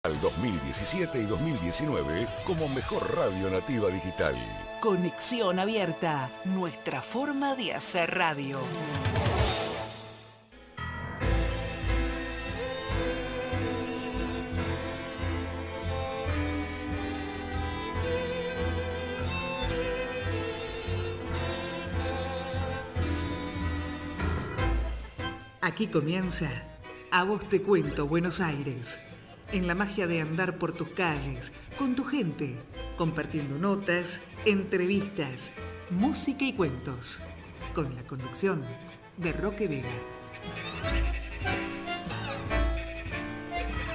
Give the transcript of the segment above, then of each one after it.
Al 2017 y 2019 como mejor radio nativa digital. Conexión abierta, nuestra forma de hacer radio. Aquí comienza A Vos Te Cuento Buenos Aires. En la magia de andar por tus calles, con tu gente, compartiendo notas, entrevistas, música y cuentos. Con la conducción de Roque Vega.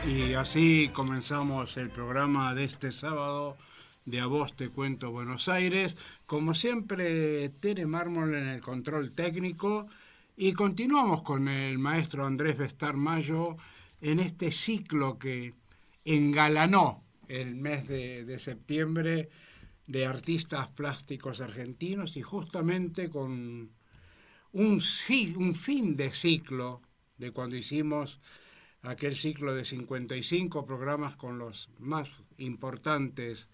Y así comenzamos el programa de este sábado de A Vos Te Cuento Buenos Aires. Como siempre, Tere Mármol en el control técnico. Y continuamos con el maestro Andrés Bestar Mayo en este ciclo que engalanó el mes de septiembre de artistas plásticos argentinos, y justamente con un fin de ciclo de cuando hicimos aquel ciclo de 55 programas con los más importantes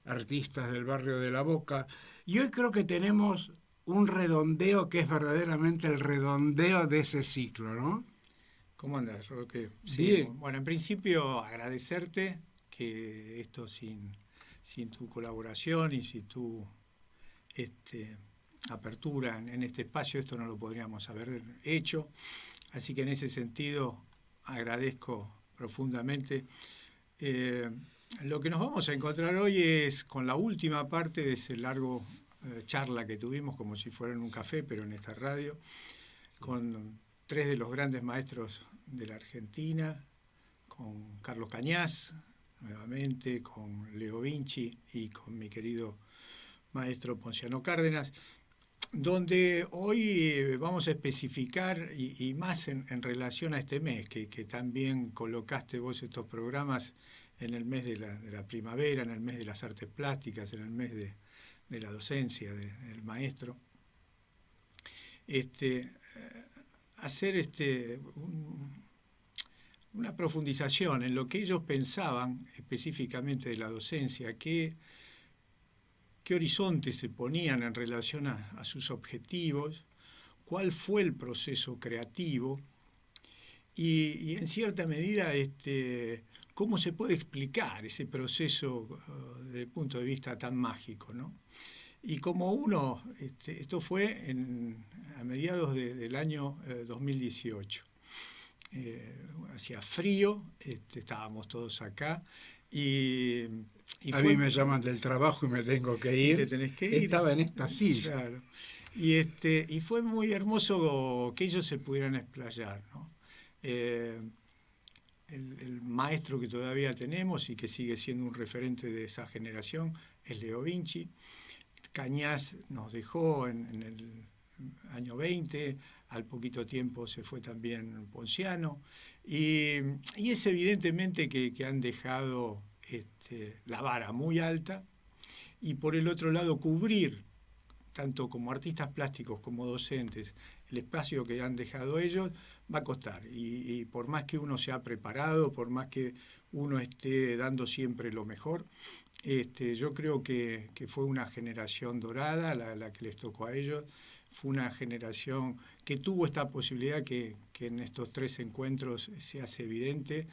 artistas del barrio de La Boca. Y hoy creo que tenemos un redondeo que es verdaderamente el redondeo de ese ciclo, ¿no? ¿Cómo andás, Roque? Sí. Bueno, en principio agradecerte que esto sin tu colaboración y sin tu apertura en este espacio, esto no lo podríamos haber hecho. Así que en ese sentido agradezco profundamente. Lo que nos vamos a encontrar hoy es con la última parte de ese largo charla que tuvimos, como si fuera en un café, pero en esta radio, con tres de los grandes maestros de la Argentina, con Carlos Cañas, nuevamente, con Leo Vinci y con mi querido maestro Ponciano Cárdenas, donde hoy vamos a especificar, y más en relación a este mes, que también colocaste vos estos programas en el mes de la primavera, en el mes de las artes plásticas, en el mes de la docencia del maestro, hacer una profundización en lo que ellos pensaban específicamente de la docencia, qué horizontes se ponían en relación a sus objetivos, cuál fue el proceso creativo y en cierta medida cómo se puede explicar ese proceso desde el punto de vista tan mágico, ¿no? Y como esto fue a mediados del año 2018. Hacía frío, estábamos todos acá y a mí me llaman del trabajo y me tengo que ir. ¿Te tenés que ir? Estaba en esta silla. Claro. Y fue muy hermoso que ellos se pudieran explayar, ¿no? El maestro que todavía tenemos y que sigue siendo un referente de esa generación es Leo Vinci. Cañas nos dejó en el año 20, al poquito tiempo se fue también Ponciano, y es evidentemente que han dejado la vara muy alta, y por el otro lado cubrir, tanto como artistas plásticos como docentes, el espacio que han dejado ellos va a costar, y por más que uno se ha preparado, por más que uno esté dando siempre lo mejor, yo creo que fue una generación dorada la que les tocó a ellos. Fue una generación que tuvo esta posibilidad que en estos tres encuentros se hace evidente.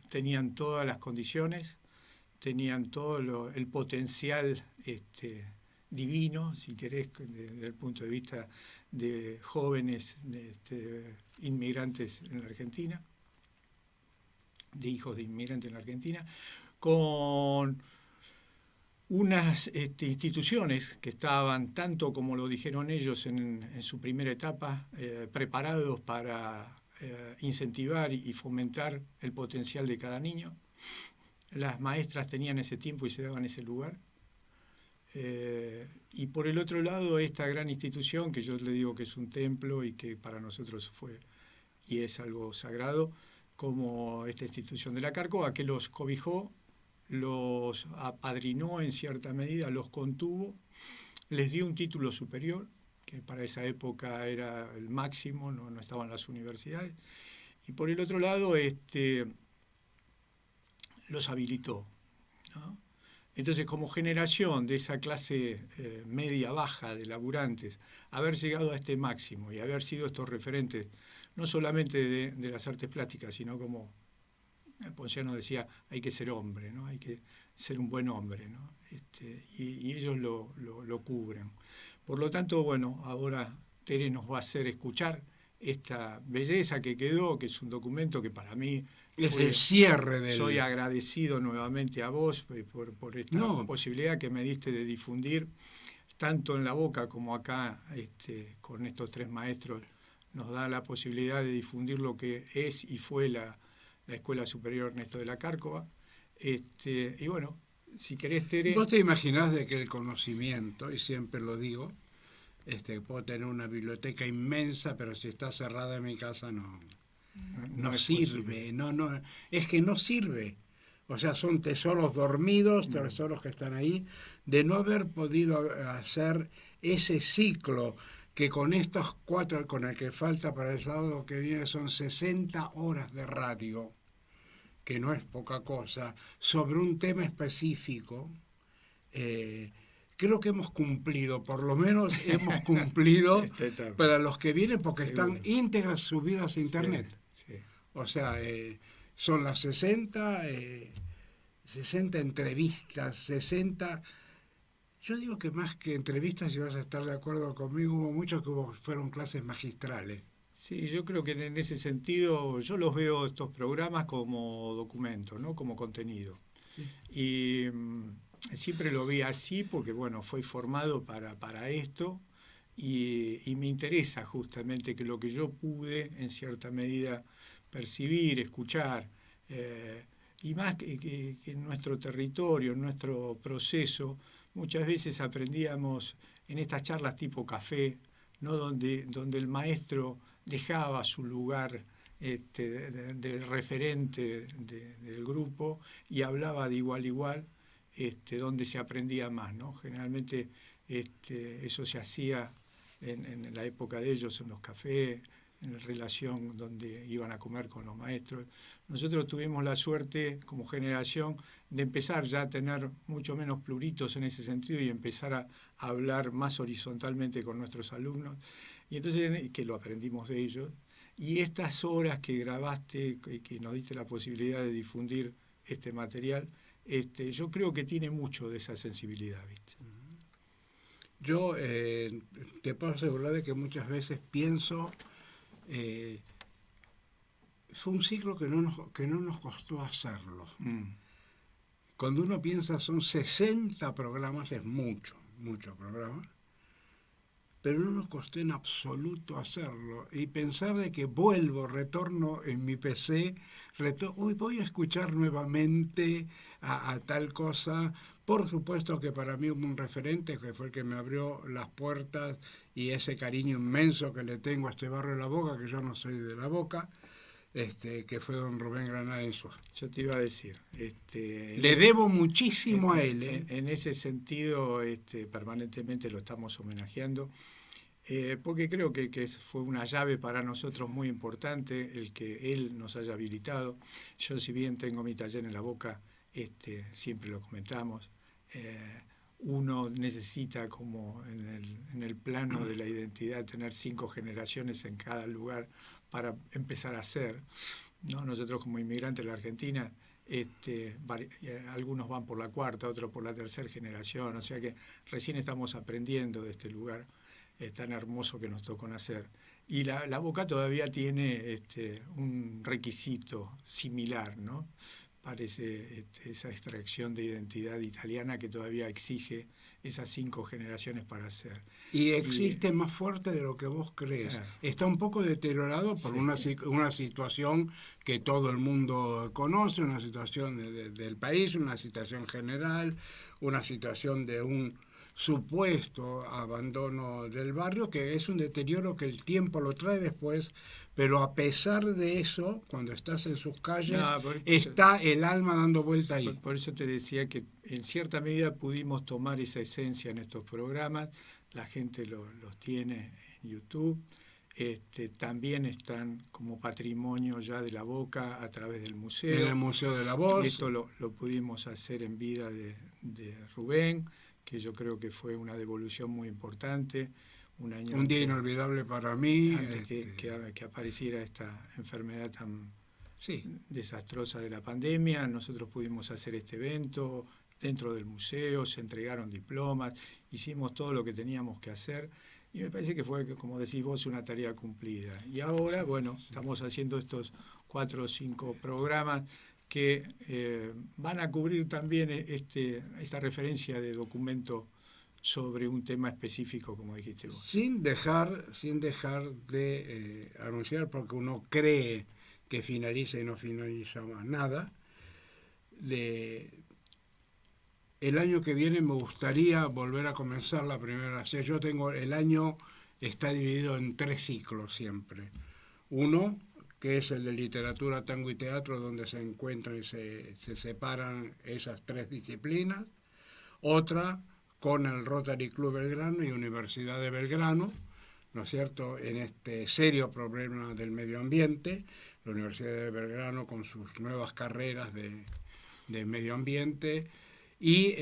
Tenían todas las condiciones, tenían todo el potencial divino, si querés, desde el punto de vista de jóvenes inmigrantes en la Argentina, de hijos de inmigrantes en la Argentina, con unas instituciones que estaban, tanto como lo dijeron ellos en su primera etapa, preparados para incentivar y fomentar el potencial de cada niño. Las maestras tenían ese tiempo y se daban ese lugar. Y por el otro lado, esta gran institución, que yo le digo que es un templo y que para nosotros fue y es algo sagrado, como esta institución de la Carcoa, que los cobijó, los apadrinó en cierta medida, los contuvo, les dio un título superior, que para esa época era el máximo, no estaban las universidades, Y por el otro lado, los habilitó, ¿no? Entonces, como generación de esa clase media-baja de laburantes, haber llegado a este máximo y haber sido estos referentes, no solamente de las artes plásticas, sino como Ponciano decía, hay que ser hombre, ¿no? Hay que ser un buen hombre, ¿no? Y ellos lo cubren. Por lo tanto, bueno, ahora Tere nos va a hacer escuchar esta belleza que quedó, que es un documento que para mí es el cierre del... Soy agradecido nuevamente a vos por esta posibilidad que me diste de difundir, tanto en La Boca como acá, con estos tres maestros, nos da la posibilidad de difundir lo que es y fue la Escuela Superior Ernesto de la Cárcova. Y bueno, si querés, Tere... ¿Vos te imaginás de que el conocimiento, y siempre lo digo, puedo tener una biblioteca inmensa, pero si está cerrada en mi casa no sirve, es que no sirve. O sea, son tesoros dormidos, tesoros que están ahí, de no haber podido hacer ese ciclo que con estos 4, con el que falta para el sábado que viene, son 60 horas de radio, que no es poca cosa, sobre un tema específico. Creo que hemos cumplido, por lo menos hemos cumplido para los que vienen, porque seguro. Están íntegras subidas a internet. Sí. O sea, son las 60 entrevistas, 60... Yo digo que más que entrevistas, si vas a estar de acuerdo conmigo, hubo muchos que fueron clases magistrales. Sí, yo creo que en ese sentido, yo los veo estos programas como documentos, ¿no? Como contenido. Sí. Y siempre lo vi así porque, bueno, fui formado para esto y me interesa justamente que lo que yo pude, en cierta medida, percibir, escuchar, y más que en nuestro territorio, en nuestro proceso, muchas veces aprendíamos en estas charlas tipo café, ¿no? donde el maestro dejaba su lugar de referente del grupo y hablaba de igual a igual, donde se aprendía más, ¿no? Generalmente eso se hacía en la época de ellos, en los cafés, en la relación donde iban a comer con los maestros. Nosotros tuvimos la suerte, como generación, de empezar ya a tener mucho menos pluritos en ese sentido y empezar a hablar más horizontalmente con nuestros alumnos. Y entonces, que lo aprendimos de ellos. Y estas horas que grabaste, que nos diste la posibilidad de difundir este material, yo creo que tiene mucho de esa sensibilidad, ¿viste? Yo te puedo asegurar de que muchas veces pienso... fue un ciclo que no nos costó hacerlo. Cuando uno piensa son 60 programas, es mucho programa, pero no nos costó en absoluto hacerlo. Y pensar de que retorno en mi PC, hoy voy a escuchar nuevamente a tal cosa. Por supuesto que para mí hubo un referente que fue el que me abrió las puertas y ese cariño inmenso que le tengo a este barrio de La Boca, que yo no soy de La Boca, que fue don Rubén Granada Insúa. Yo te iba a decir. Le debo muchísimo a él. En ese sentido, permanentemente lo estamos homenajeando, porque creo que fue una llave para nosotros muy importante el que él nos haya habilitado. Yo, si bien tengo mi taller en La Boca, siempre lo comentamos, uno necesita, como en el plano de la identidad, tener 5 generaciones en cada lugar para empezar a hacer, ¿no? Nosotros como inmigrantes de la Argentina, algunos van por la 4ª, otros por la 3ª generación, o sea que recién estamos aprendiendo de este lugar tan hermoso que nos tocó nacer. Y la Boca todavía tiene un requisito similar, ¿no? Parece esa extracción de identidad italiana que todavía exige esas 5 generaciones para hacer. Y existe más fuerte de lo que vos crees. Está un poco deteriorado por una situación que todo el mundo conoce, una situación del país, una situación general, una situación de un supuesto abandono del barrio, que es un deterioro que el tiempo lo trae después, pero a pesar de eso, cuando estás en sus calles, está el alma dando vuelta ahí. Por eso te decía que en cierta medida pudimos tomar esa esencia en estos programas, la gente los tiene en YouTube, también están como patrimonio ya de la Boca a través del museo. En el Museo de la Voz. Esto lo pudimos hacer en vida de Rubén, que yo creo que fue una devolución muy importante. Un día inolvidable para mí. Antes que apareciera esta enfermedad tan desastrosa de la pandemia, nosotros pudimos hacer este evento dentro del museo, se entregaron diplomas, hicimos todo lo que teníamos que hacer y me parece que fue, como decís vos, una tarea cumplida. Y ahora, estamos haciendo estos 4 o 5 programas que van a cubrir también esta referencia de documento sobre un tema específico, como dijiste vos. Sin dejar de anunciar, porque uno cree que finaliza y no finaliza más nada, el año que viene me gustaría volver a comenzar la primera serie. El año está dividido en 3 ciclos siempre. Uno, que es el de literatura, tango y teatro, donde se encuentran y se separan esas 3 disciplinas. Otra, con el Rotary Club Belgrano y Universidad de Belgrano, ¿no es cierto?, en este serio problema del medio ambiente. La Universidad de Belgrano con sus nuevas carreras de medio ambiente. Y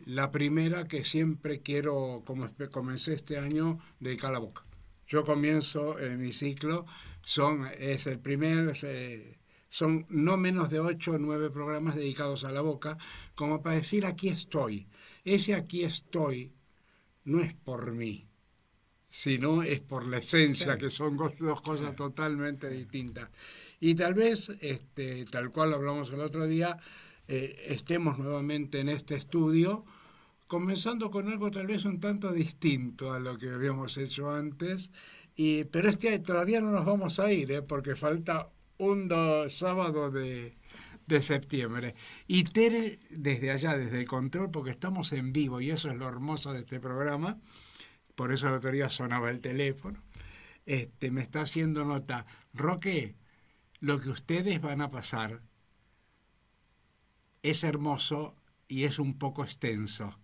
la primera que siempre quiero, como comencé este año, dedicar a la Boca. Yo comienzo mi ciclo, son no menos de 8 o 9 programas dedicados a la Boca, como para decir aquí estoy. Ese aquí estoy no es por mí, sino es por la esencia, que son 2 cosas totalmente distintas. Y tal vez, tal cual hablamos el otro día, estemos nuevamente en este estudio, comenzando con algo tal vez un tanto distinto a lo que habíamos hecho antes, pero todavía no nos vamos a ir, porque falta un sábado de septiembre. Y Tere, desde allá, desde el control, porque estamos en vivo, y eso es lo hermoso de este programa, por eso el otro día sonaba el teléfono, me está haciendo nota, Roque, lo que ustedes van a pasar es hermoso y es un poco extenso.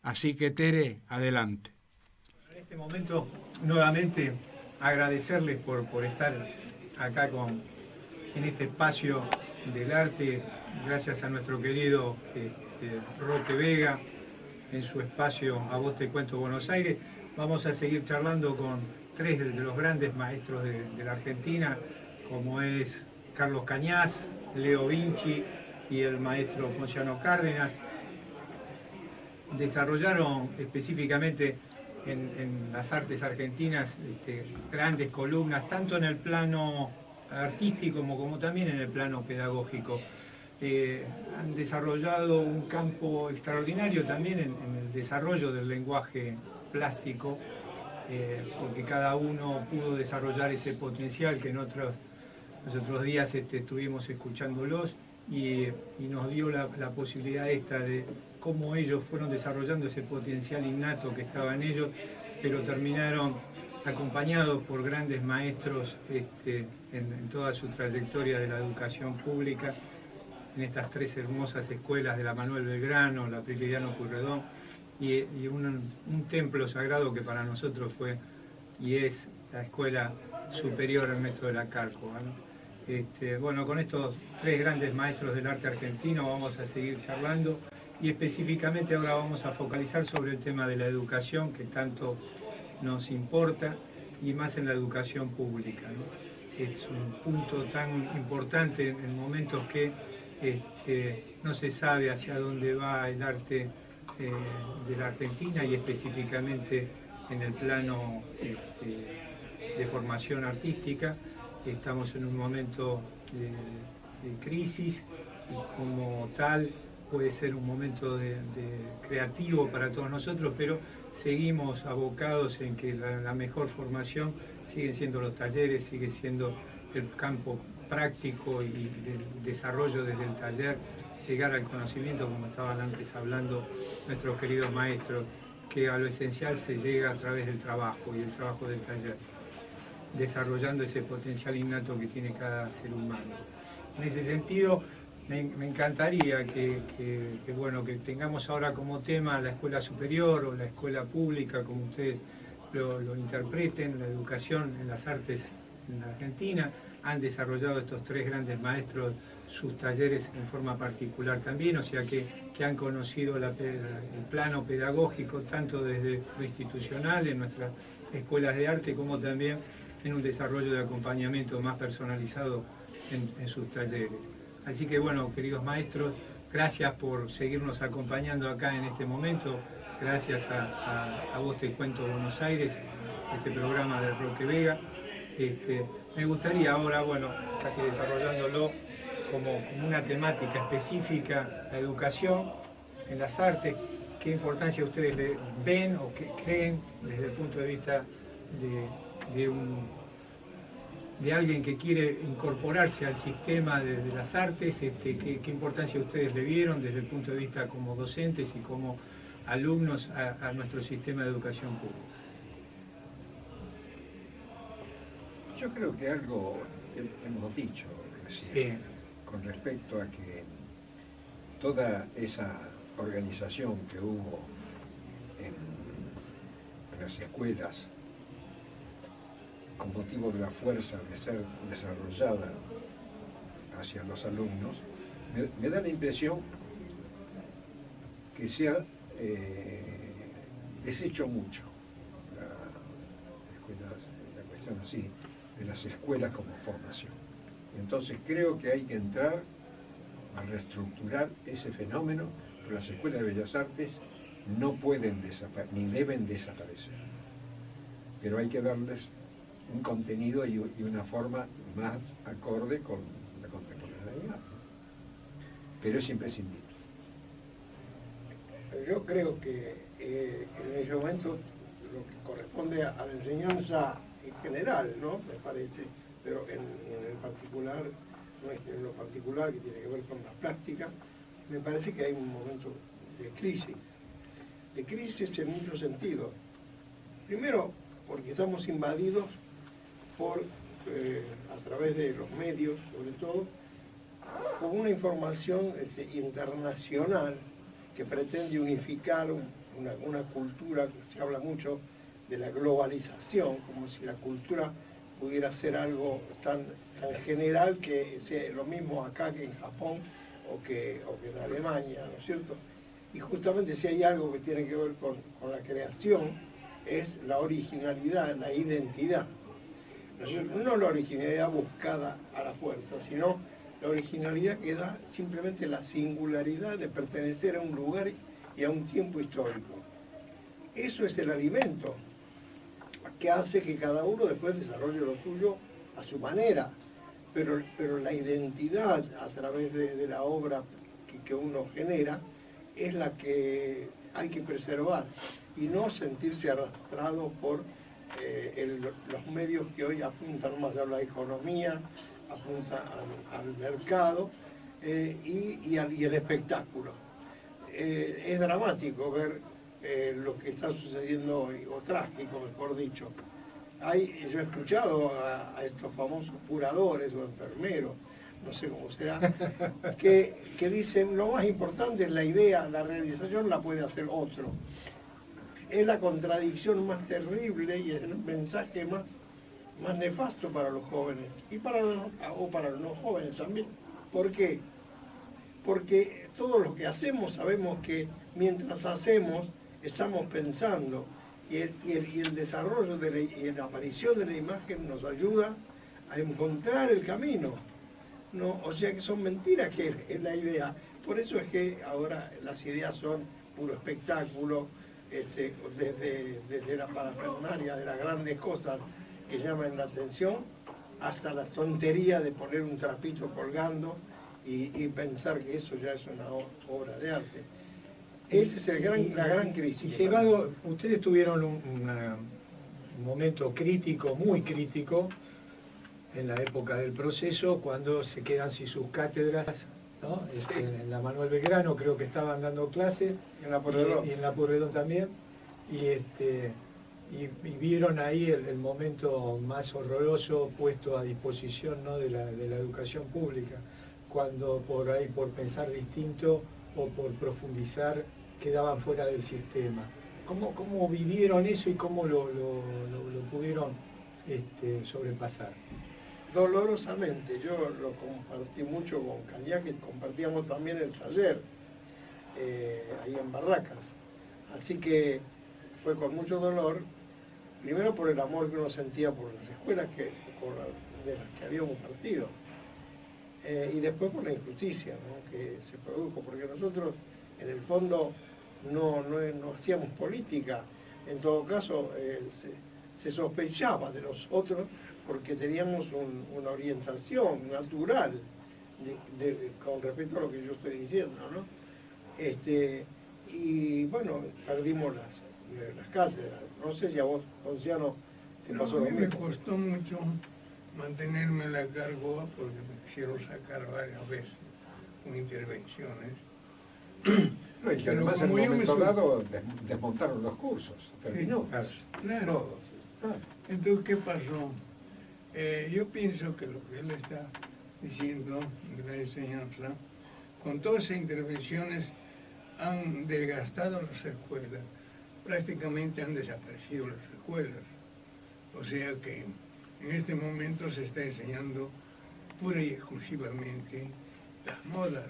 Así que, Tere, adelante. En este momento, nuevamente, agradecerles por estar acá en este espacio del arte, gracias a nuestro querido Roque Vega, en su espacio A Vos Te Cuento Buenos Aires. Vamos a seguir charlando con 3 de los grandes maestros de la Argentina, como es Carlos Cañas, Leo Vinci y el maestro Ponciano Cárdenas. Desarrollaron específicamente en las artes argentinas grandes columnas, tanto en el plano artístico como también en el plano pedagógico. Han desarrollado un campo extraordinario también en el desarrollo del lenguaje plástico, porque cada uno pudo desarrollar ese potencial que los otros días estuvimos escuchándolos y nos dio la posibilidad de cómo ellos fueron desarrollando ese potencial innato que estaba en ellos, pero terminaron acompañados por grandes maestros en toda su trayectoria de la educación pública, en estas 3 hermosas escuelas de la Manuel Belgrano, la Prilidiano Pueyrredón y un templo sagrado que para nosotros fue y es la Escuela Superior Ernesto de la Cárcova, ¿no? Con estos 3 grandes maestros del arte argentino vamos a seguir charlando y específicamente ahora vamos a focalizar sobre el tema de la educación que tanto nos importa y más en la educación pública, ¿no? Es un punto tan importante en momentos que no se sabe hacia dónde va el arte de la Argentina y específicamente en el plano de formación artística. Estamos en un momento de crisis y como tal puede ser un momento creativo para todos nosotros, pero seguimos abocados en que la mejor formación siguen siendo los talleres, sigue siendo el campo práctico y del desarrollo desde el taller, llegar al conocimiento, como estaban antes hablando nuestros queridos maestros, que a lo esencial se llega a través del trabajo y el trabajo del taller, desarrollando ese potencial innato que tiene cada ser humano. En ese sentido, me encantaría que tengamos ahora como tema la escuela superior o la escuela pública, como ustedes lo interpreten, la educación en las artes en la Argentina. Han desarrollado estos 3 grandes maestros sus talleres en forma particular también, o sea que han conocido el plano pedagógico tanto desde lo institucional en nuestras escuelas de arte como también en un desarrollo de acompañamiento más personalizado en sus talleres. Así que bueno, queridos maestros, gracias por seguirnos acompañando acá en este momento, gracias a Vos Te Cuento Buenos Aires, este programa de Roque Vega. Me gustaría ahora, bueno, casi desarrollándolo como una temática específica, la educación en las artes, qué importancia ustedes le ven o qué creen desde el punto de vista de alguien que quiere incorporarse al sistema de las artes, qué importancia ustedes le vieron desde el punto de vista como docentes y como alumnos a nuestro sistema de educación pública. Yo creo que algo hemos dicho recién, con respecto a que toda esa organización que hubo en las escuelas con motivo de la fuerza de ser desarrollada hacia los alumnos, me da la impresión que se ha deshecho mucho la cuestión así de las escuelas como formación. Entonces creo que hay que entrar a reestructurar ese fenómeno, pero las escuelas de Bellas Artes no pueden ni deben desaparecer. Pero hay que darles un contenido y una forma más acorde con la contemporaneidad. Pero es imprescindible. Yo creo que en ese momento lo que corresponde a la enseñanza en general, ¿no? Me parece, pero en el particular, en lo particular que tiene que ver con la plástica, me parece que hay un momento de crisis en muchos sentidos. Primero, porque estamos invadidos por, a través de los medios, sobre todo, con una información internacional que pretende unificar una cultura, que se habla mucho de la globalización, como si la cultura pudiera ser algo tan general que sea lo mismo acá que en Japón o que en Alemania, ¿no es cierto? Y justamente si hay algo que tiene que ver con la creación, es la originalidad, la identidad. No la originalidad buscada a la fuerza, sino la originalidad que da simplemente la singularidad de pertenecer a un lugar y a un tiempo histórico. Eso es el alimento que hace que cada uno después desarrolle lo suyo a su manera, pero la identidad a través de la obra que uno genera es la que hay que preservar y no sentirse arrastrado por los medios que hoy apuntan más a la economía, apuntan al mercado y el espectáculo. Es dramático ver lo que está sucediendo hoy, o trágico, mejor dicho. Yo he escuchado a estos famosos curadores o enfermeros, no sé cómo será, que dicen lo más importante es la idea, la realización la puede hacer otro. Es la contradicción más terrible y el mensaje más nefasto para los jóvenes y para los no jóvenes también. ¿Por qué? Porque todo lo que hacemos sabemos que mientras hacemos estamos pensando y el desarrollo y la aparición de la imagen nos ayuda a encontrar el camino, ¿no? O sea que son mentiras que es la idea. Por eso es que ahora las ideas son puro espectáculo, desde la parafernalia de las grandes cosas que llaman la atención hasta la tontería de poner un trapito colgando y pensar que eso ya es una obra de arte. Esa es la gran crisis. Y Cebado, ustedes tuvieron un momento crítico, muy crítico, en la época del proceso, cuando se quedan sin sus cátedras, ¿no? En la Manuel Belgrano creo que estaban dando clases, En la Pueyrredón. y en la Pueyrredón también, y vieron ahí el momento más horroroso puesto a disposición, ¿no? de la educación pública, cuando por pensar distinto o por profundizar quedaban fuera del sistema. ¿Cómo vivieron eso y cómo lo pudieron sobrepasar? Dolorosamente, yo lo compartí mucho con Cañá, que compartíamos también el taller ahí en Barracas. Así que fue con mucho dolor, primero por el amor que uno sentía por las escuelas de las que habíamos partido, y después por la injusticia, ¿no?, que se produjo, porque nosotros en el fondo no hacíamos política. En todo caso, se sospechaba de nosotros porque teníamos una orientación natural con respecto a lo que yo estoy diciendo, ¿no? Y bueno, perdimos las cátedras. No sé si a vos, Ponciano, te pasó lo A mí mismo. me costó mucho mantenerme en la cargoa porque me quisieron sacar varias veces con intervenciones. No, y que Pero además en un como yo me momento sub- dado desmontaron los cursos, terminó. Claro. Todos. Ah, Entonces, ¿qué pasó? Yo pienso que lo que él está diciendo de la enseñanza, con todas esas intervenciones han desgastado las escuelas, prácticamente han desaparecido las escuelas. O sea que en este momento se está enseñando pura y exclusivamente las modas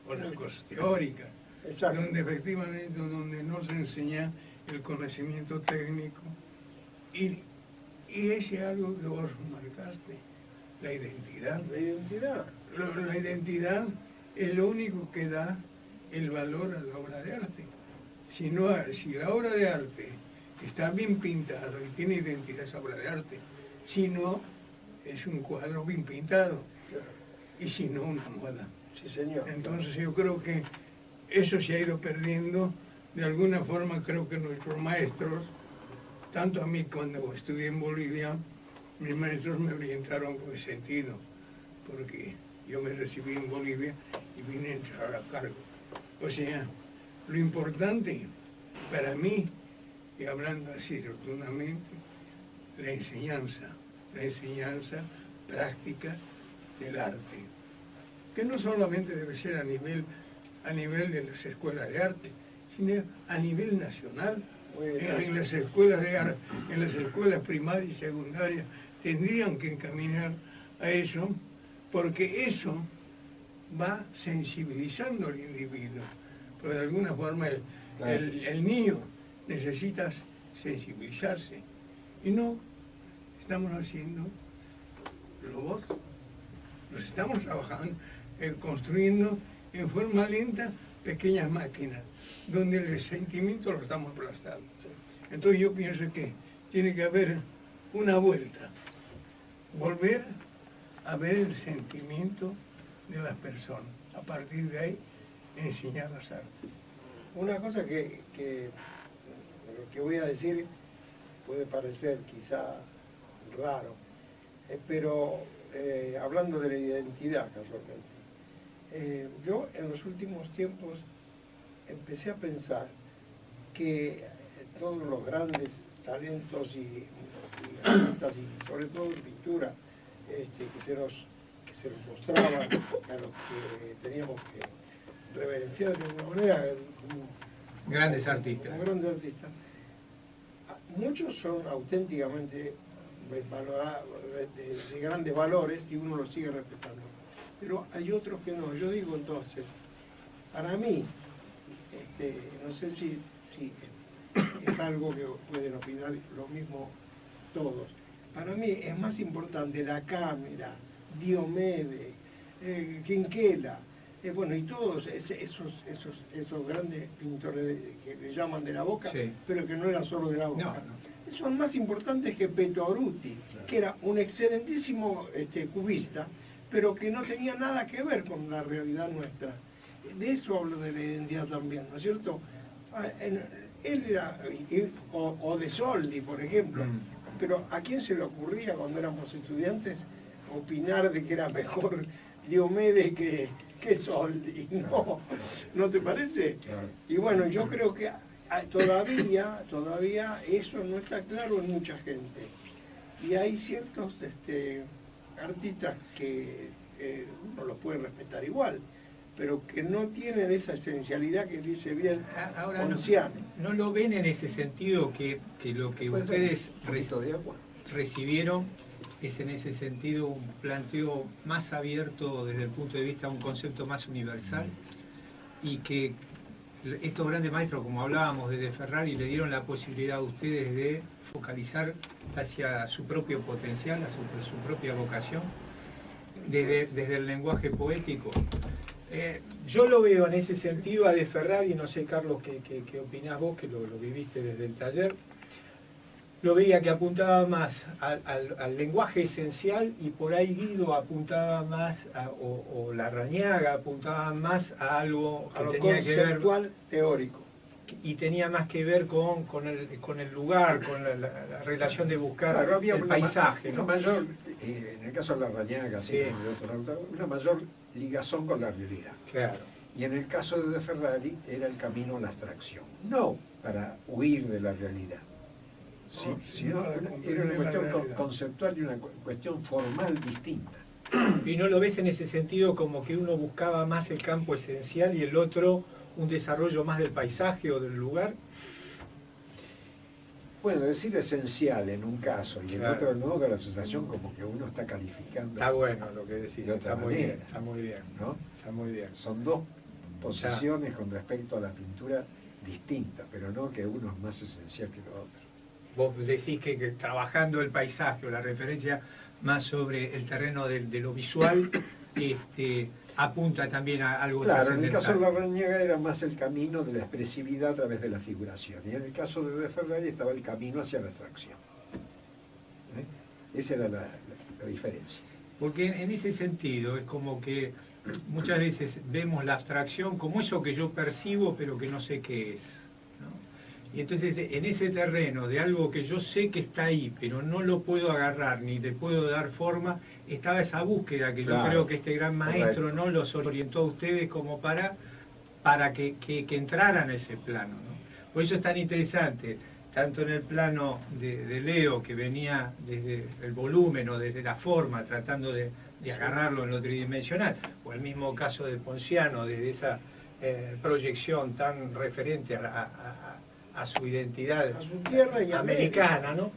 o las cosas teóricas, Exacto. donde efectivamente donde no se enseña el conocimiento técnico y ese algo que vos marcaste, la identidad. La identidad. La identidad es lo único que da el valor a la obra de arte. Si la obra de arte está bien pintado y tiene identidad, es obra de arte. Si no, es un cuadro bien pintado. Y si no, una moda. Sí, señor. Entonces yo creo que eso se ha ido perdiendo. De alguna forma creo que nuestros maestros, tanto a mí cuando estudié en Bolivia, mis maestros me orientaron con ese sentido, porque yo me recibí en Bolivia y vine a entrar a cargo. O sea, lo importante para mí, y hablando así rotundamente, la enseñanza práctica del arte, que no solamente debe ser a nivel de las escuelas de arte, sino a nivel nacional. En las escuelas de arte, en las escuelas primarias y secundarias tendrían que encaminar a eso, porque eso va sensibilizando al individuo. Pero de alguna forma el niño necesita sensibilizarse. Y no estamos haciendo robots, los estamos trabajando, construyendo en forma lenta pequeñas máquinas, donde el sentimiento lo estamos aplastando. Entonces yo pienso que tiene que haber una vuelta, volver a ver el sentimiento de las personas, a partir de ahí enseñar las artes. Una cosa que lo que voy a decir puede parecer quizá raro, pero hablando de la identidad casualmente, yo en los últimos tiempos empecé a pensar que todos los grandes talentos y artistas, y sobre todo en pintura, que se nos mostraba, a los que teníamos que reverenciar de alguna manera como Grandes artistas. como grandes artistas, muchos son auténticamente de grandes valores y uno los sigue respetando, pero hay otros que no. Yo digo entonces, para mí, no sé si es algo que pueden opinar lo mismo todos, para mí es más importante la cámara, Diomedes, Quinquela, bueno, y todos esos grandes pintores que le llaman de la boca, Sí. pero que no eran solo de la boca. No. Son más importantes que Petoruti, que era un excelentísimo cubista, pero que no tenía nada que ver con la realidad nuestra. De eso hablo de la identidad también, ¿no es cierto? Él era, o de Soldi, por ejemplo, pero ¿a quién se le ocurría cuando éramos estudiantes opinar de que era mejor Diomedes que Soldi? ¿No te parece? Y bueno, yo creo que todavía eso no está claro en mucha gente. Y hay ciertos artistas que uno los puede respetar igual, pero que no tienen esa esencialidad que dice bien Ahora Ponciano. no lo ven en ese sentido que lo que ustedes recibieron es en ese sentido un planteo más abierto desde el punto de vista de un concepto más universal, y que estos grandes maestros, como hablábamos desde Ferrari, le dieron la posibilidad a ustedes de focalizar hacia su propio potencial, a su propia vocación, desde el lenguaje poético. Yo lo veo en ese sentido a De Ferrari, no sé, Carlos, qué opinás vos, que lo viviste desde el taller. Lo veía que apuntaba más al lenguaje esencial, y por ahí Guido apuntaba más, o Larrañaga apuntaba más a algo A lo que tenía que ver, conceptual teórico. y tenía más que ver con el lugar, con la relación de buscar Claro, había el paisaje, ¿no? una mayor, en el caso de Larrañaga, Sí. como de otro autor, una mayor ligazón con la realidad. Claro. Y en el caso de Ferrari era el camino a la abstracción, no para huir de la realidad, sino para era una comprender la cuestión realidad. conceptual y una cuestión formal distinta. ¿Y no lo ves en ese sentido como que uno buscaba más el campo esencial y el otro un desarrollo más del paisaje o del lugar? Bueno, decir esencial en un caso y en Claro. otro no, da la sensación como que uno está calificando. Está bueno lo que decís, De otra está muy bien, manera. está muy bien, ¿No? está muy bien. Son dos posiciones con respecto a la pintura distintas, pero no que uno es más esencial que el otro. Vos decís que trabajando el paisaje o la referencia más sobre el terreno de lo visual, apunta también a algo Claro, en el caso de trascendental. Larrañaga era más el camino de la expresividad a través de la figuración, y en el caso de Ferrari estaba el camino hacia la abstracción. Esa era la diferencia. Porque en ese sentido es como que muchas veces vemos la abstracción como eso que yo percibo pero que no sé qué es, ¿no? Y entonces en ese terreno de algo que yo sé que está ahí pero no lo puedo agarrar ni le puedo dar forma, estaba esa búsqueda que Claro, yo creo que este gran maestro, correcto, ¿no?, los orientó a ustedes como para que entraran a ese plano, ¿no? Por eso es tan interesante, tanto en el plano de Leo, que venía desde el volumen o desde la forma, tratando de agarrarlo en lo tridimensional, o el mismo caso de Ponciano, desde esa proyección tan referente a su identidad A su tierra y americana, ¿no?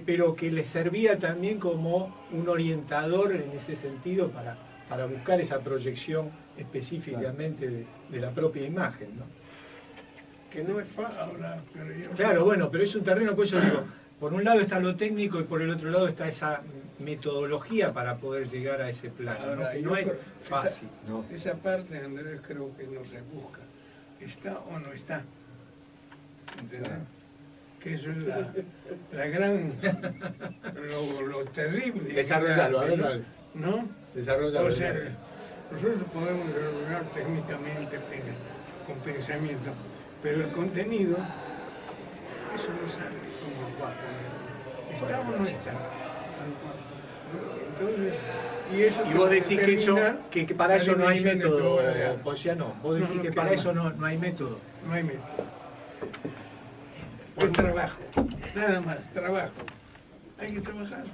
Pero que le servía también como un orientador en ese sentido para buscar esa proyección específicamente de la propia imagen, ¿no? Que no es fácil. Ahora, pero yo Claro, bueno, pero es un terreno, por eso digo, por un lado está lo técnico y por el otro lado está esa metodología para poder llegar a ese plano, ¿no? Ahora, Que yo no es creo- fácil. ¿No? Esa parte, Andrés, creo que no se busca. ¿Está o no está? ¿Entendés? Que eso es la gran... lo terrible. Desarrollalo, a ver, ¿no? dale. ¿No? Desarrollalo. O sea, nosotros podemos desarrollar técnicamente con pensamiento, pero el contenido, eso no sale como el guapo. ¿Está o no está? Entonces, Y vos decís que eso, determina que para la eso no hay dimensión de tu método, obra de arte. Ponciano. Vos decís No, que que para no. eso no hay método. No hay método. Es trabajo, nada más, trabajo. Hay que trabajar.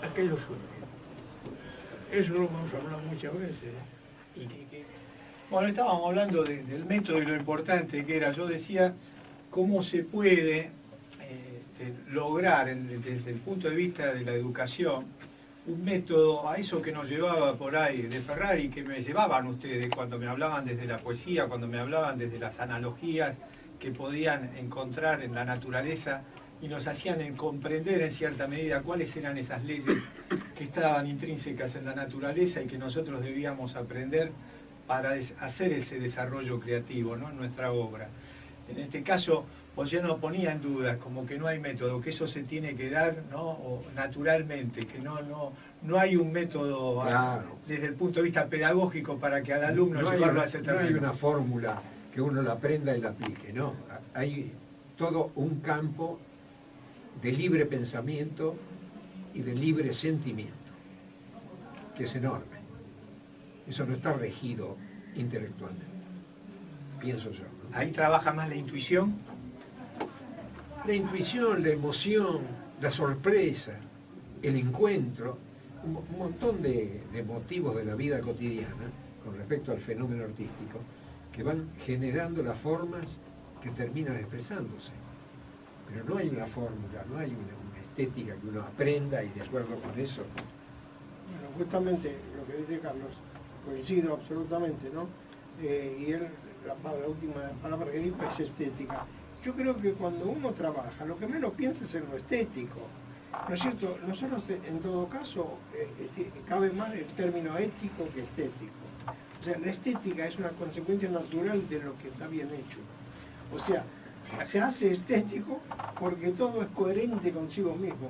Aquello surge. Eso lo hemos hablado muchas veces. Bueno, estábamos hablando del método y lo importante que era. Yo decía cómo se puede lograr desde el punto de vista de la educación un método a eso que nos llevaba por ahí de Ferrari, que me llevaban ustedes cuando me hablaban desde la poesía, cuando me hablaban desde las analogías que podían encontrar en la naturaleza y nos hacían comprender en cierta medida cuáles eran esas leyes que estaban intrínsecas en la naturaleza y que nosotros debíamos aprender para hacer ese desarrollo creativo, ¿no?, en nuestra obra. En este caso, Ponciano ponía en dudas, como que no hay método, que eso se tiene que dar, ¿no?, o naturalmente, que no hay un método Claro. desde el punto de vista pedagógico para que al alumno No hay llevarlo una- a ese no hay terreno. una fórmula que uno la aprenda y la aplique, no. Hay todo un campo de libre pensamiento y de libre sentimiento, que es enorme. Eso no está regido intelectualmente, pienso yo, ¿no? Ahí trabaja más la intuición. La intuición, la emoción, la sorpresa, el encuentro, un montón de motivos de la vida cotidiana con respecto al fenómeno artístico que van generando las formas que terminan expresándose. Pero no hay una fórmula, no hay una estética que uno aprenda y de acuerdo con eso. Bueno, justamente lo que dice Carlos, coincido absolutamente, ¿no? Y él, la última palabra que dijo es estética. Yo creo que cuando uno trabaja, lo que menos piensa es en lo estético, ¿no es cierto? Nosotros, en todo caso, cabe más el término ético que estético. O sea, la estética es una consecuencia natural de lo que está bien hecho. O sea, se hace estético porque todo es coherente consigo mismo,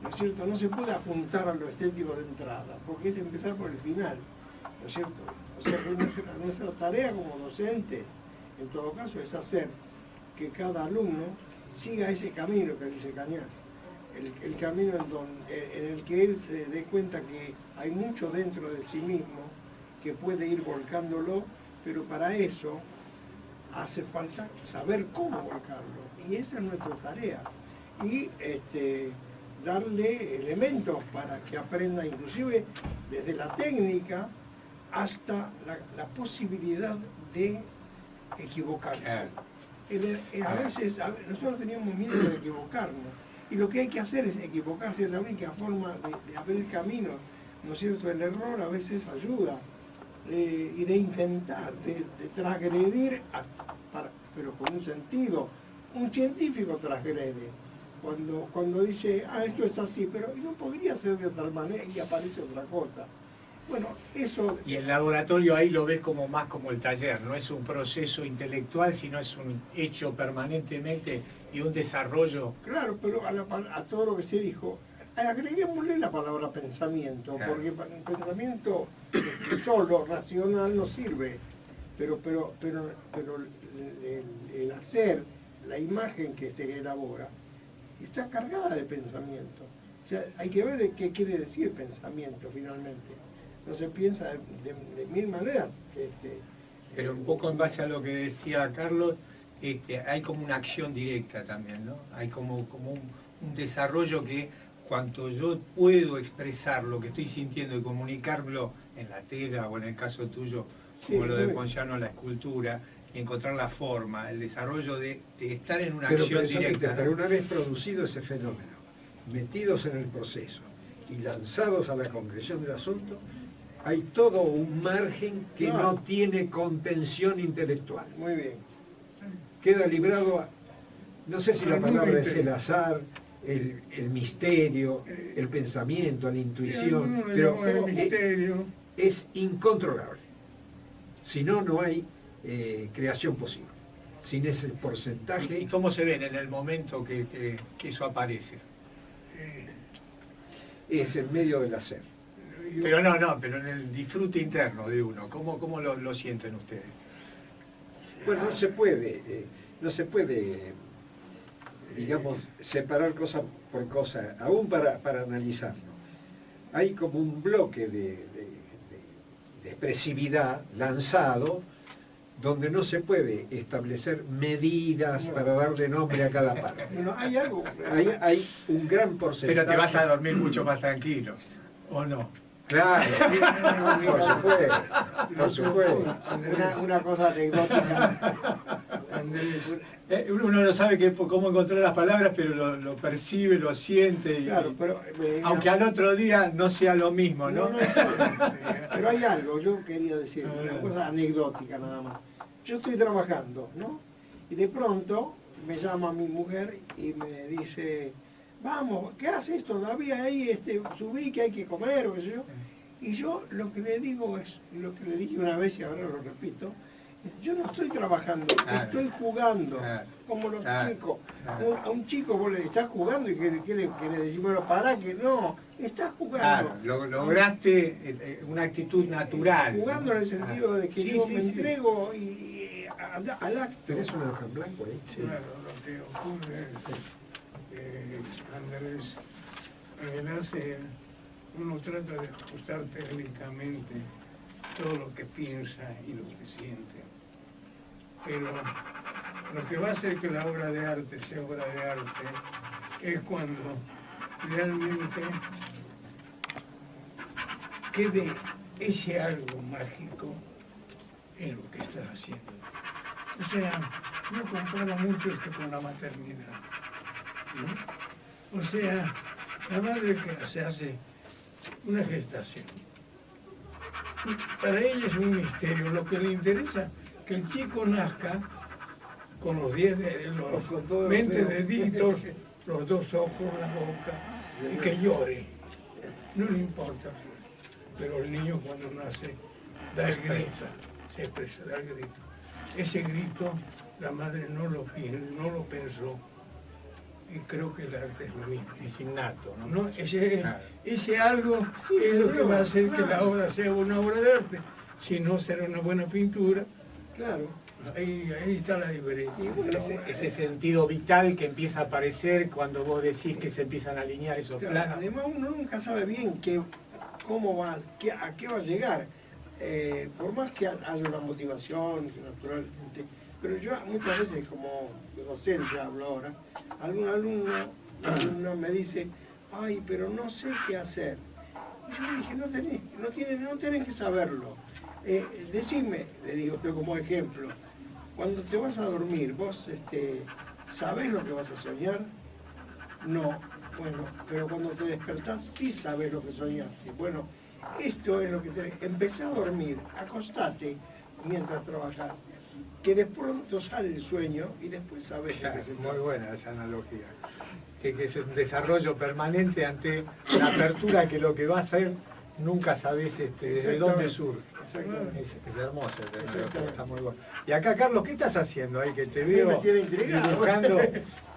¿no es cierto? No se puede apuntar a lo estético de entrada, porque es empezar por el final, ¿no es cierto? O sea, nuestra tarea como docente, en todo caso, es hacer que cada alumno siga ese camino que dice Cañas, el camino en el que él se dé cuenta que hay mucho dentro de sí mismo, que puede ir volcándolo, pero para eso hace falta saber cómo volcarlo, y esa es nuestra tarea, y darle elementos para que aprenda, inclusive desde la técnica hasta la posibilidad de equivocarse. A veces nosotros teníamos miedo de equivocarnos, y lo que hay que hacer es equivocarse, es la única forma de abrir camino, ¿no es cierto? El error a veces ayuda, y de intentar, de transgredir, pero con un sentido. Un científico transgrede, cuando dice, esto es así, pero no podría ser de otra manera, y aparece otra cosa. Bueno, eso... Y el laboratorio ahí lo ves como más como el taller, no es un proceso intelectual, sino es un hecho permanentemente y un desarrollo. Claro, pero a todo lo que se dijo, agreguémosle la palabra pensamiento, claro. Porque el pensamiento solo, racional, no sirve, pero el hacer, la imagen que se elabora, está cargada de pensamiento. O sea, hay que ver de qué quiere decir pensamiento finalmente. No se piensa de mil maneras. Pero un poco en base a lo que decía Carlos, hay como una acción directa también, ¿no? Hay como un desarrollo que cuanto yo puedo expresar lo que estoy sintiendo y comunicarlo en la tela o en el caso tuyo, como sí, lo de Ponciano, la escultura, y encontrar la forma, el desarrollo de estar en una acción directa, ¿no? Pero una vez producido ese fenómeno, metidos en el proceso y lanzados a la concreción del asunto, hay todo un margen que no tiene contención intelectual. Muy bien. Queda librado a, no sé si la palabra es el azar, el misterio, el pensamiento, la intuición, pero es incontrolable. Si no, no hay creación posible. Sin ese porcentaje... ¿Y cómo se ven en el momento que eso aparece? Es en medio del hacer. Pero pero en el disfrute interno de uno, ¿cómo lo sienten ustedes? Bueno, no se puede, digamos, separar cosa por cosa, aún para analizarlo. Hay como un bloque de expresividad lanzado, donde no se puede establecer medidas para darle nombre a cada parte. Hay algo. Hay un gran porcentaje. Pero te vas a dormir mucho más tranquilo, ¿o no? Claro, por supuesto. Una cosa anecdótica. Uno no sabe cómo encontrar las palabras, pero lo percibe, lo siente, claro, pero, aunque al otro día no sea lo mismo, ¿no? Pero hay algo, yo quería decir, una cosa anecdótica nada más. Yo estoy trabajando, ¿no? Y de pronto me llama mi mujer y me dice, vamos, ¿qué haces todavía ahí? Subí que hay que comer, o qué sé yo. Y yo lo que le digo es, lo que le dije una vez y ahora lo repito, yo no estoy trabajando, estoy jugando, como los chicos. A un chico vos le estás jugando y que le decís, bueno, pará que no, estás jugando. Claro, lograste una actitud natural. Jugando en el sentido de que yo me entrego y al acto. ¿Tenés una hoja en blanco ahí? Sí. Claro, lo que ocurre es, Andrés, uno trata de ajustar técnicamente todo lo que piensa y lo que siente. Pero lo que va a hacer que la obra de arte sea obra de arte es cuando realmente quede ese algo mágico en lo que estás haciendo. O sea, yo comparo mucho esto con la maternidad, ¿no? O sea, la madre que se hace una gestación, para ella es un misterio. Lo que le interesa que el chico nazca con los 20 deditos, los 2 ojos, la boca, y que llore. No le importa. Pero el niño cuando nace da el grito, se expresa, da el grito. Ese grito la madre no lo pensó, y creo que el arte es lo mismo. Es innato, ¿no? ¿No? Ese algo es lo que va a hacer que la obra sea una obra de arte. Si no, será una buena pintura. Claro. Ahí está la diferencia. Y bueno, Ese sentido vital que empieza a aparecer cuando vos decís que se empiezan a alinear esos claro, planos. además uno nunca sabe bien cómo va, a qué va a llegar. Por más que haya una motivación, naturalmente, pero yo muchas veces, como docente hablo ahora, algún alumno me dice, ay, pero no sé qué hacer. Y yo le dije, no tienen que saberlo. Decime, le digo yo como ejemplo, cuando te vas a dormir, ¿vos sabés lo que vas a soñar? No. Bueno, pero cuando te despertás sí sabés lo que soñaste. Bueno, esto es lo que tenés. Empezá a dormir, acostate mientras trabajás, que de pronto sale el sueño y después sabés lo que se trata. Muy buena esa analogía. Que es un desarrollo permanente ante la apertura que lo que va a hacer nunca sabés desde dónde surge. Exactamente. Es hermoso, Exactamente. está muy bueno. Y acá, Carlos, ¿qué estás haciendo ahí? Que te A mí veo me tiene intrigado. dibujando,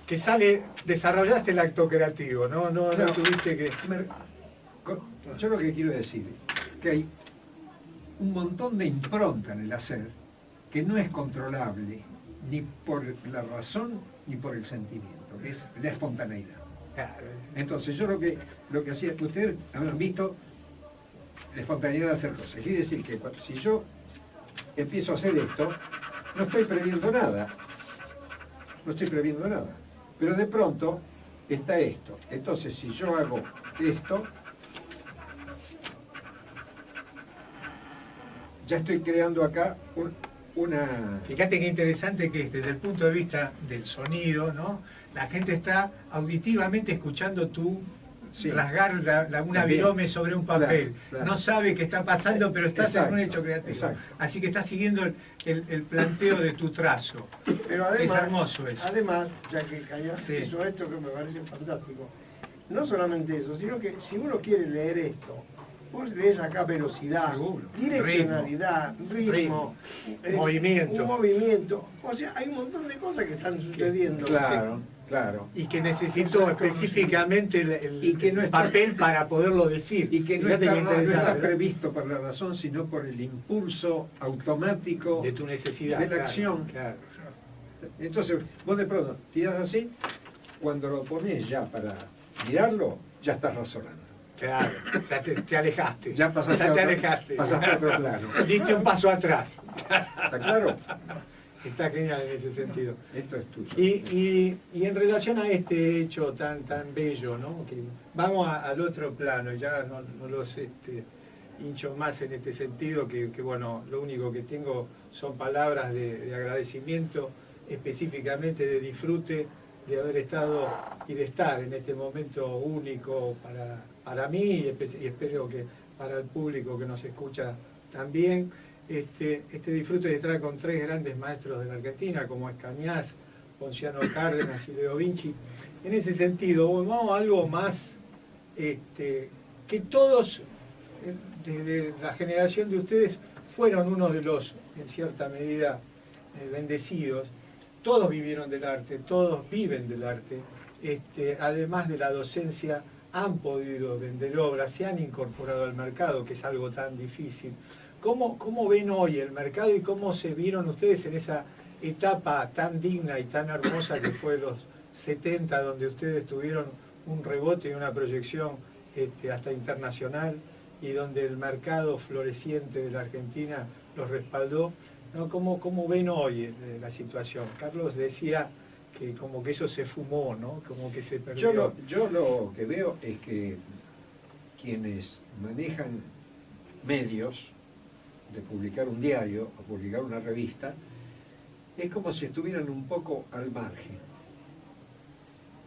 que desarrollaste el acto creativo, ¿no? No tuviste que... Yo lo que quiero decir es que hay un montón de impronta en el hacer que no es controlable ni por la razón ni por el sentimiento, que es la espontaneidad. Entonces yo lo que hacía, ustedes habrán visto la espontaneidad de hacer cosas. Quiere decir que si yo empiezo a hacer esto, no estoy previendo nada. Pero de pronto está esto. Entonces si yo hago esto, ya estoy creando acá una... Fíjate qué interesante que desde el punto de vista del sonido, ¿no? La gente está auditivamente escuchando tú rasgar una virome sobre un papel. Claro. No sabe qué está pasando, pero estás en un hecho creativo. Exacto. Así que estás siguiendo el planteo de tu trazo. Pero además, es hermoso eso. Además, ya que Cañas Sí. hizo esto que me parece fantástico, no solamente eso, sino que si uno quiere leer esto, vos lees acá velocidad, Seguro. direccionalidad, ritmo, movimiento. un movimiento. O sea, hay un montón de cosas que están sucediendo. Claro. Y que necesito específicamente Y que no el está- papel para poderlo decir. Y que no Fíjate está, qué no está interesante, ¿no? previsto por la razón, sino por el impulso automático De tu necesidad. de la claro, acción. claro. Entonces, vos de pronto tirás así, cuando lo pones ya para mirarlo, ya estás razonando. Claro, ya te alejaste. Ya pasaste te a otro- alejaste. pasaste a otro plano. Diste un paso atrás. ¿Está claro? Está genial en ese sentido. Esto es tuyo. Y en relación a este hecho tan bello, ¿no? Que vamos al otro plano, ya no los hincho más en este sentido, que bueno, lo único que tengo son palabras de agradecimiento, específicamente de disfrute de haber estado y de estar en este momento único para mí y espero que para el público que nos escucha también. Este disfrute de estar con 3 grandes maestros de la Argentina, como es Cañas, Ponciano Cárdenas y Leo Vinci. En ese sentido, vamos a algo más que todos, de la generación de ustedes, fueron uno de los, en cierta medida, bendecidos. Todos vivieron del arte, todos viven del arte. Además de la docencia, han podido vender obras, se han incorporado al mercado, que es algo tan difícil. ¿Cómo ven hoy el mercado y cómo se vieron ustedes en esa etapa tan digna y tan hermosa que fue los 70, donde ustedes tuvieron un rebote y una proyección hasta internacional y donde el mercado floreciente de la Argentina los respaldó? ¿No? ¿Cómo ven hoy la situación? Carlos decía que como que eso se fumó, ¿no? Como que se perdió. Yo lo que veo es que quienes manejan medios, de publicar un diario o publicar una revista, es como si estuvieran un poco al margen,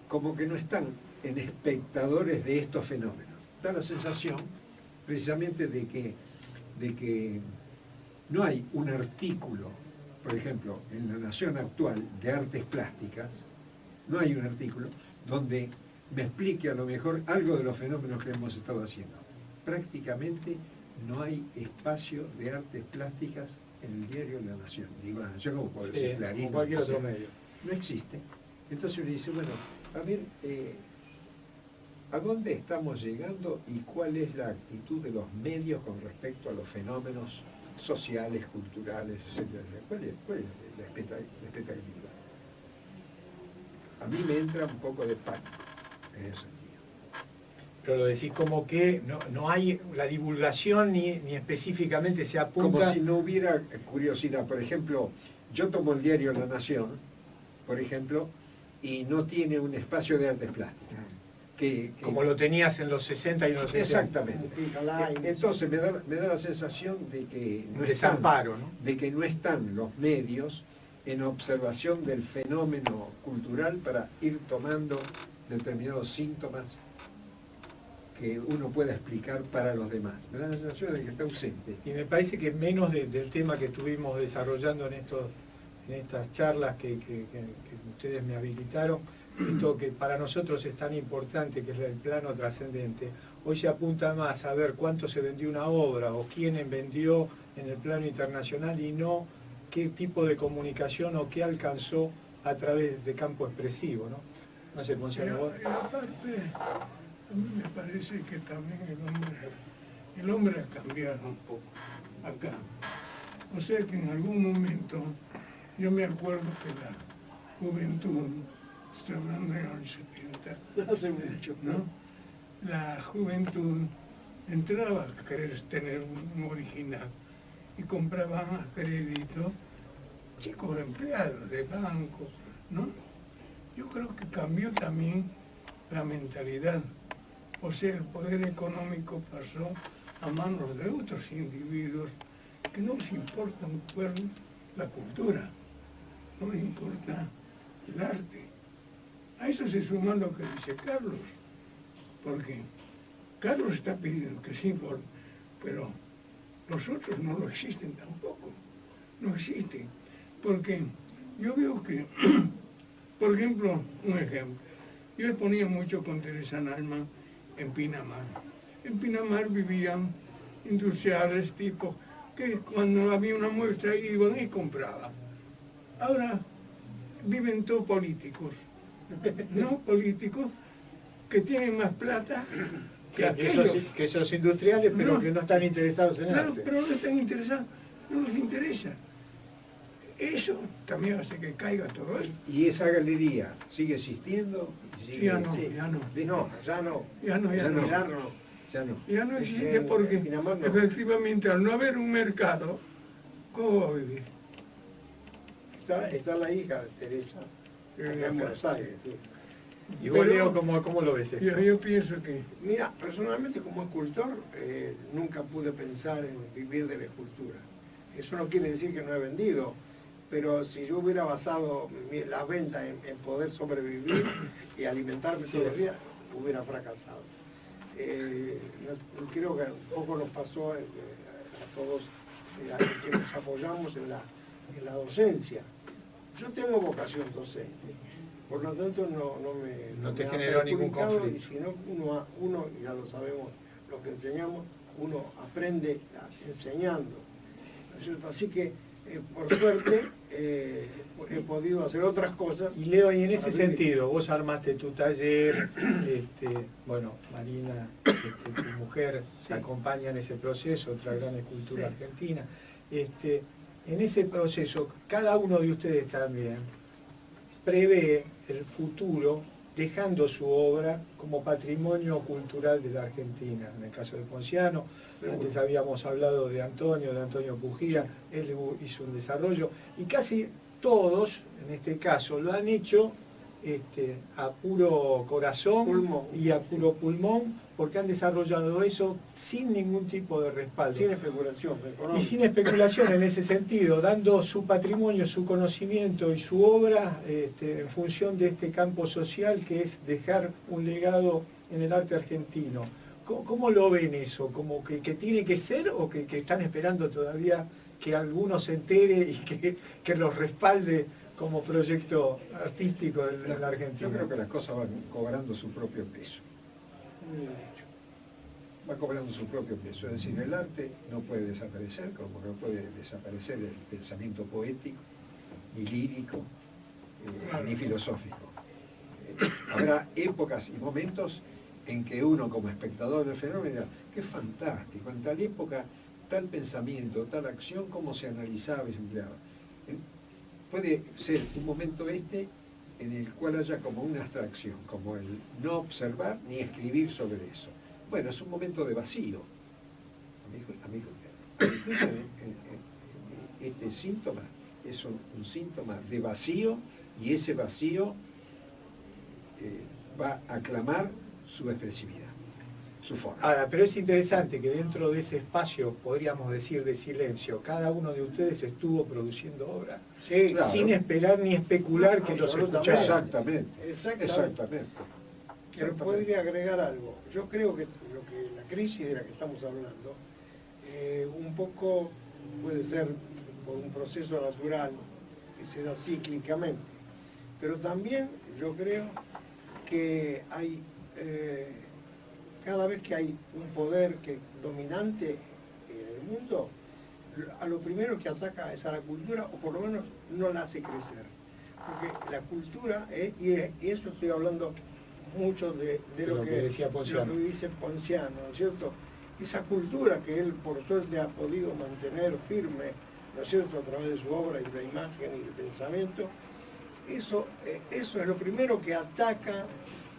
como que no están en espectadores de estos fenómenos. Da la sensación precisamente de que no hay un artículo, por ejemplo, en La Nación actual de artes plásticas, no hay un artículo donde me explique a lo mejor algo de los fenómenos que hemos estado haciendo. Prácticamente no hay espacio de artes plásticas en el diario La Nación. Digo La Nación como puede ser Clarín, como cualquier otro medio. no existe. Entonces uno dice, bueno, a ver, ¿a dónde estamos llegando y cuál es la actitud de los medios con respecto a los fenómenos sociales, culturales, etcétera? ¿Cuál es la expectativa? A mí me entra un poco de pánico en ese sentido. Pero lo decís como que no hay la divulgación ni específicamente se apunta... Como si no hubiera curiosidad. Por ejemplo, yo tomo el diario La Nación, por ejemplo, y no tiene un espacio de artes plásticas. Como lo tenías en los 60 y en los 70. Exactamente. Entonces me da la sensación de que no desamparo, ¿no? De que no están los medios en observación del fenómeno cultural para ir tomando determinados síntomas que uno pueda explicar para los demás. Me da la sensación de que está ausente. Y me parece que menos del tema que estuvimos desarrollando en estas charlas que ustedes me habilitaron, esto que para nosotros es tan importante, que es el plano trascendente, hoy se apunta más a ver cuánto se vendió una obra o quién vendió en el plano internacional y no qué tipo de comunicación o qué alcanzó a través de campo expresivo, ¿no? No sé, Monseñor. Pero aparte, a mí me parece que también el hombre ha cambiado un poco acá. O sea que en algún momento, yo me acuerdo que la juventud, estoy hablando de los 70, Hace mucho, ¿no? La juventud entraba a querer tener un original y compraban a crédito chicos empleados de bancos, ¿no? Yo creo que cambió también la mentalidad. O sea, el poder económico pasó a manos de otros individuos que no les importa un cuerno la cultura, no les importa el arte. A eso se suma lo que dice Carlos, porque Carlos está pidiendo que sí, pero los otros no lo existen tampoco, no existen, porque yo veo que, por ejemplo, un ejemplo, yo le ponía mucho con Teresa Nalman en Pinamar. En Pinamar vivían industriales tipo que cuando había una muestra iban y compraban. Ahora viven todos políticos, ¿no? Políticos que tienen más plata que aquellos. Que esos industriales, pero que no están interesados en el Claro, arte. pero no están interesados, no les interesa. Eso también hace que caiga todo esto. ¿Y esa galería sigue existiendo? Sí, ya no, ya no. No, ya no. Ya no, ya no. Ya no. Ya no. Ya no existe porque Pinamar no. efectivamente al no haber un mercado, ¿cómo va a vivir? Está la hija de Teresa, acá en Buenos Aires. Sí. Y vos, Pero- Leo, ¿cómo lo ves esto? Yo pienso que Mira, personalmente como escultor nunca pude pensar en vivir de la escultura. Eso no quiere decir que no he vendido, pero si yo hubiera basado las ventas en poder sobrevivir y alimentarme todos los días, hubiera fracasado. Creo que un poco nos pasó a todos a que nos apoyamos en la docencia. Yo tengo vocación docente, por lo tanto No te me ha generó ningún perjudicado, conflicto. y si no, uno, ya lo sabemos, lo que enseñamos, uno aprende enseñando, ¿no es cierto? Así que, por suerte, he podido hacer otras cosas. Y Leo, y en ese para vivir. sentido, vos armaste tu taller, bueno, Marina, tu mujer, te acompaña en ese proceso, otra gran escultura argentina. En ese proceso, cada uno de ustedes también prevé el futuro dejando su obra como patrimonio cultural de la Argentina. En el caso de Ponciano, antes habíamos hablado de Antonio Pujía, él hizo un desarrollo, y casi todos, en este caso, lo han hecho a puro corazón Pulmón. y a puro pulmón, porque han desarrollado eso sin ningún tipo de respaldo. Sin especulación económica. Y sin especulación en ese sentido, dando su patrimonio, su conocimiento y su obra en función de este campo social que es dejar un legado en el arte argentino. ¿Cómo lo ven eso? ¿Como que tiene que ser o que están esperando todavía que alguno se entere y que los respalde como proyecto artístico de la Argentina? Yo creo que las cosas van cobrando su propio peso. Va cobrando su propio peso. Es decir, el arte no puede desaparecer, como no puede desaparecer el pensamiento poético, ni lírico, ni filosófico. Habrá épocas y momentos en que uno como espectador del fenómeno dirá, qué fantástico, en tal época, tal pensamiento, tal acción, cómo se analizaba y se empleaba. Puede ser un momento en el cual haya como una abstracción, como el no observar ni escribir sobre eso. Bueno, es un momento de vacío. A mi juicio, este síntoma es un síntoma de vacío, y ese vacío va a aclamar su expresividad, su forma. Ahora, pero es interesante que dentro de ese espacio, podríamos decir, de silencio, cada uno de ustedes estuvo produciendo obra, Sí, claro. sin esperar ni especular que los Absolutamente. escucharan. Exactamente. Pero podría agregar algo. Yo creo que la crisis de la que estamos hablando, un poco puede ser por un proceso natural que se da cíclicamente, pero también yo creo que hay, cada vez que hay un poder dominante en el mundo, a lo primero que ataca es a la cultura, o por lo menos no la hace crecer. Porque la cultura, y eso estoy hablando mucho de lo que decía Ponciano. Lo que dice Ponciano, ¿no es cierto? Esa cultura que él por suerte ha podido mantener firme, ¿no es cierto?, a través de su obra y de la imagen y del pensamiento, eso es lo primero que ataca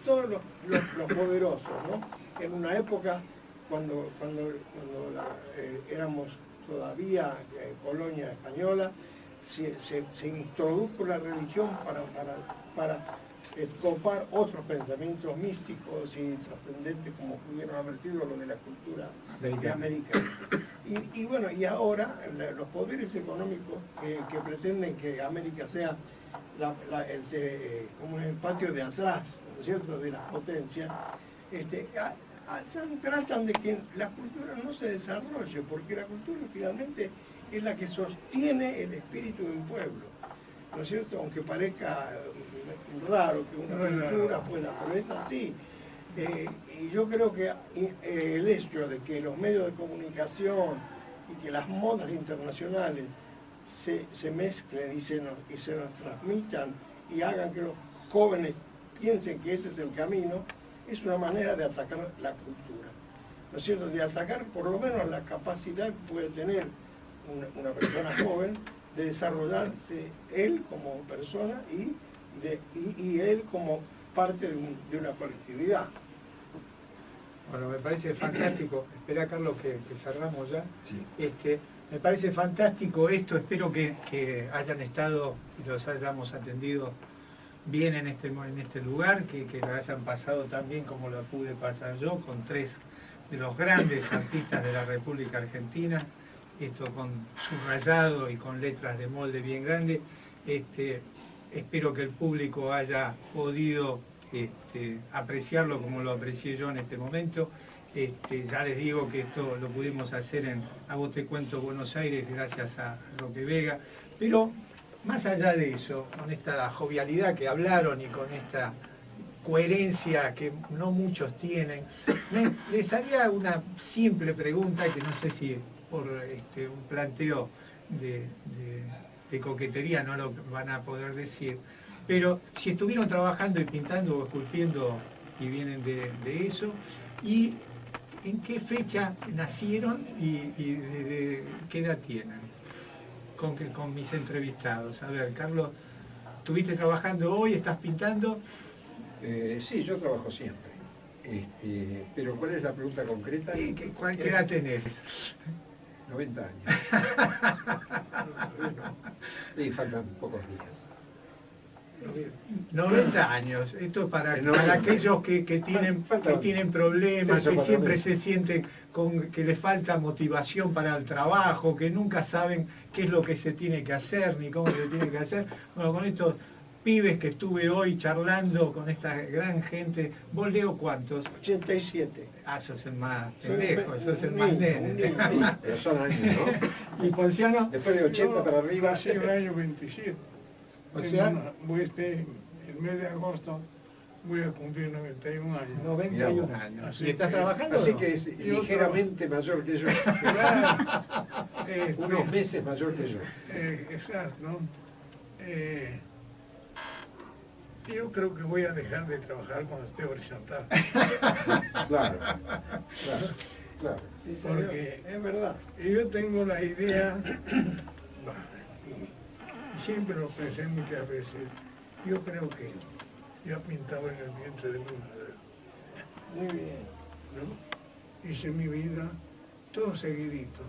todos los poderosos, ¿no? En una época cuando éramos todavía colonia española, se introdujo la religión para copar otros pensamientos místicos y trascendentes como pudieron haber sido lo de la cultura de América. Y bueno, y ahora los poderes económicos que pretenden que América sea como el patio de atrás, ¿no es cierto?, de las potencias, tratan de que la cultura no se desarrolle, porque la cultura finalmente es la que sostiene el espíritu de un pueblo, ¿no es cierto? Aunque parezca raro que una cultura pueda, pero es así. Y yo creo que el hecho de que los medios de comunicación y que las modas internacionales se mezclen y se nos transmitan y hagan que los jóvenes piensen que ese es el camino, es una manera de atacar la cultura, ¿no es cierto? De atacar por lo menos la capacidad que puede tener una persona joven de desarrollarse él como persona y él como parte de una colectividad. Bueno, me parece fantástico. Espera, Carlos, que cerramos ya. Sí. Me parece fantástico esto. Espero que hayan estado y los hayamos atendido bien en este lugar, que lo hayan pasado tan bien como lo pude pasar yo, con tres de los grandes artistas de la República Argentina, esto con subrayado y con letras de molde bien grande. Espero que el público haya podido apreciarlo como lo aprecié yo en este momento. Ya les digo que esto lo pudimos hacer en A Vos Te Cuento Buenos Aires gracias a Roque Vega, pero más allá de eso, con esta jovialidad que hablaron y con esta coherencia que no muchos tienen, les haría una simple pregunta que no sé si por un planteo de coquetería no lo van a poder decir, pero si estuvieron trabajando y pintando o esculpiendo y vienen de eso, y en qué fecha nacieron y de qué edad tienen, con mis entrevistados. A ver, Carlos, ¿estuviste trabajando hoy? ¿Estás pintando? Sí, yo trabajo siempre. Pero ¿cuál es la pregunta concreta? ¿Qué edad tenés? 90 años. Y faltan pocos días. 90 años. Esto es para aquellos que tienen problemas, que siempre se sienten que les falta motivación para el trabajo, que nunca saben qué es lo que se tiene que hacer, ni cómo se tiene que hacer. Bueno, con estos pibes que estuve hoy charlando con esta gran gente, ¿vos, Leo, cuántos? 87. Ah, sos el más pendejo, sos el más nene. Pero son años, ¿no? ¿Y Ponciano? Después de 80 para arriba. Sí, el año 27. O sea, el mes de agosto voy a cumplir 91 años. 91 años. Así ¿Y estás que- trabajando? Así o no? que es ligeramente mayor que yo. Unos meses mayor que yo. Exacto. Yo creo que voy a dejar de trabajar cuando esté horizontal. Claro, claro. Sí, señor. Porque es verdad. yo tengo la idea, y siempre lo pensé muchas veces, yo creo que yo pintaba en el vientre de mi madre, Muy bien. ¿no? Hice mi vida todo seguidito.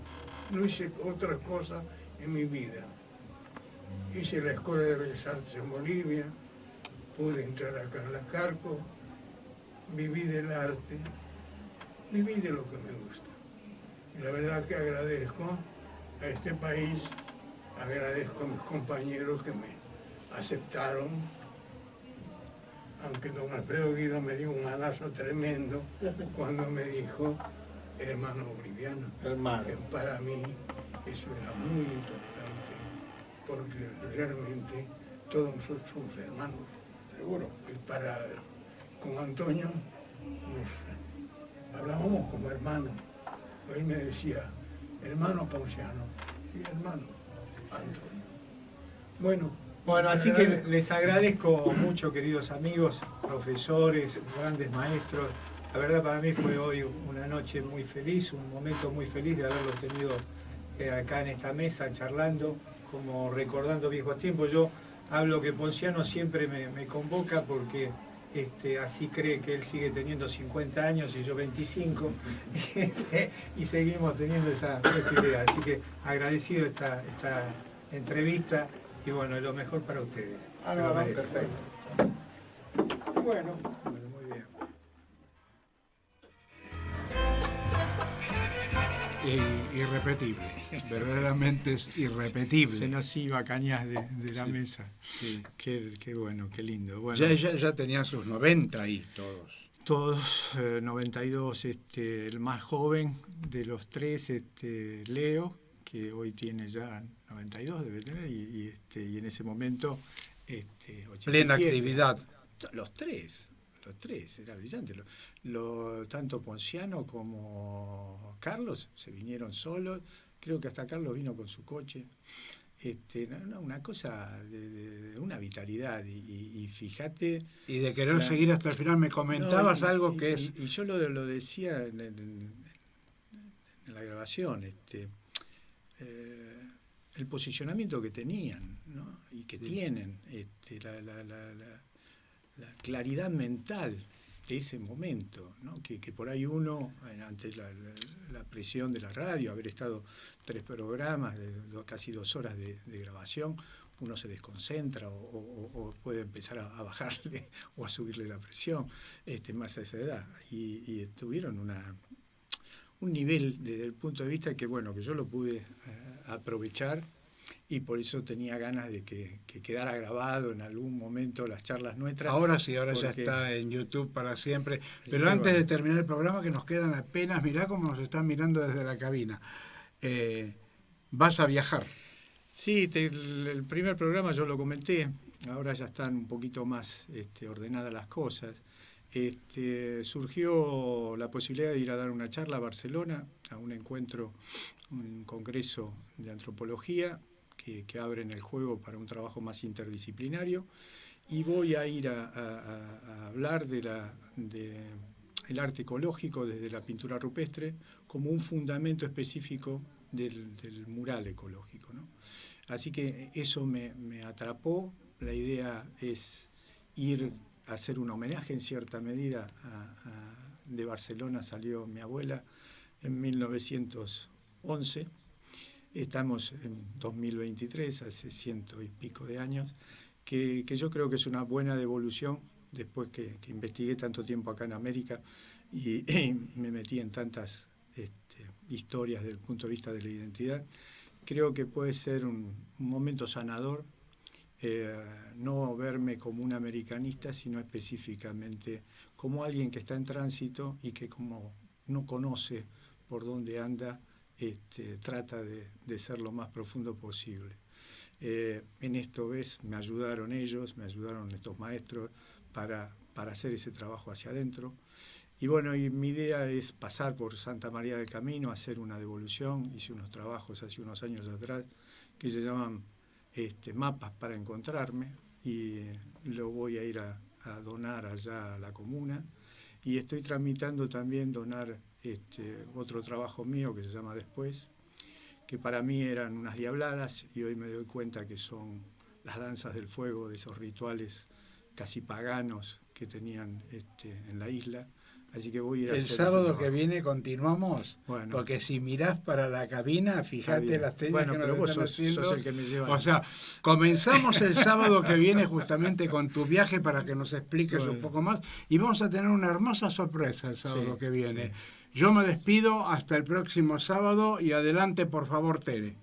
No hice otra cosa en mi vida. Hice la Escuela de Bellas Artes en Bolivia, pude entrar acá en la Carco, viví del arte, viví de lo que me gusta. Y la verdad que agradezco a este país, agradezco a mis compañeros que me aceptaron, aunque don Alfredo Guido me dio un manazo tremendo cuando me dijo hermano boliviano. Hermano. Que para mí eso era muy importante, porque realmente todos nosotros somos hermanos. Seguro. Con Antonio nos hablábamos como hermanos. Él me decía, hermano Ponciano y hermano Antonio. Bueno, así que les agradezco mucho, queridos amigos, profesores, grandes maestros. La verdad para mí fue hoy una noche muy feliz, un momento muy feliz de haberlos tenido acá en esta mesa charlando, como recordando viejos tiempos. Yo hablo que Ponciano siempre me convoca porque así cree que él sigue teniendo 50 años y yo 25 y seguimos teniendo esa idea. Así que agradecido esta entrevista y bueno, lo mejor para ustedes. Se lo merecen. Perfecto. Bueno. Muy bien. Irrepetible, verdaderamente es irrepetible. Se nos iba Cañas de la Sí, mesa. sí. Qué bueno, qué lindo. Bueno, Ya tenían sus 90 ahí todos. todos 92, el más joven de los tres, Leo, que hoy tiene ya 92, debe tener, y en ese momento 87. Plena actividad. Los tres, era brillante. Tanto Ponciano como Carlos se vinieron solos, creo que hasta Carlos vino con su coche. Una cosa de una vitalidad y fíjate... Y de querer seguir hasta el final, me comentabas algo que es... Y yo lo decía en la grabación, el posicionamiento que tenían, ¿no? Y que tienen, la claridad mental de ese momento, ¿no? Que por ahí uno, ante la presión de la radio, haber estado 3 programas, casi 2 horas de grabación, uno se desconcentra o puede empezar a bajarle o a subirle la presión, más a esa edad. Y tuvieron un nivel desde el punto de vista que yo lo pude aprovechar, y por eso tenía ganas de que quedara grabado en algún momento las charlas nuestras. Ahora sí, ya está en YouTube para siempre. Pero Sí, antes bueno. de terminar el programa, que nos quedan apenas, mirá cómo nos están mirando desde la cabina. Vas a viajar. Sí, el primer programa yo lo comenté, ahora ya están un poquito más ordenadas las cosas. Surgió la posibilidad de ir a dar una charla a Barcelona, a un encuentro, un congreso de antropología que abren el juego para un trabajo más interdisciplinario, y voy a ir a hablar el arte ecológico desde la pintura rupestre como un fundamento específico del mural ecológico, ¿no? Así que eso me atrapó. La idea es ir a hacer un homenaje en cierta medida. De Barcelona salió mi abuela en 1911. Estamos en 2023, hace 100 y pico de años, que yo creo que es una buena devolución después que investigué tanto tiempo acá en América y me metí en tantas historias desde el punto de vista de la identidad. Creo que puede ser un momento sanador, no verme como un americanista, sino específicamente como alguien que está en tránsito y que como no conoce por dónde anda, trata de ser lo más profundo posible. En esto, me ayudaron ellos, me ayudaron estos maestros para hacer ese trabajo hacia adentro. Y bueno, y mi idea es pasar por Santa María del Camino, hacer una devolución. Hice unos trabajos hace unos años atrás que se llaman mapas para encontrarme, y lo voy a ir a donar allá a la comuna. Y estoy tramitando también donar otro trabajo mío que se llama Después, que para mí eran unas diabladas, y hoy me doy cuenta que son las danzas del fuego, de esos rituales casi paganos que tenían en la isla. Así que voy a ir a el hacer sábado que viene continuamos, bueno, porque si mirás para la cabina, fíjate las señas que nos están haciendo. Sos el que me lleva. O sea, comenzamos el sábado que viene justamente con tu viaje para que nos expliques un poco más, y vamos a tener una hermosa sorpresa el sábado que viene. Yo me despido hasta el próximo sábado, y adelante por favor, Tere.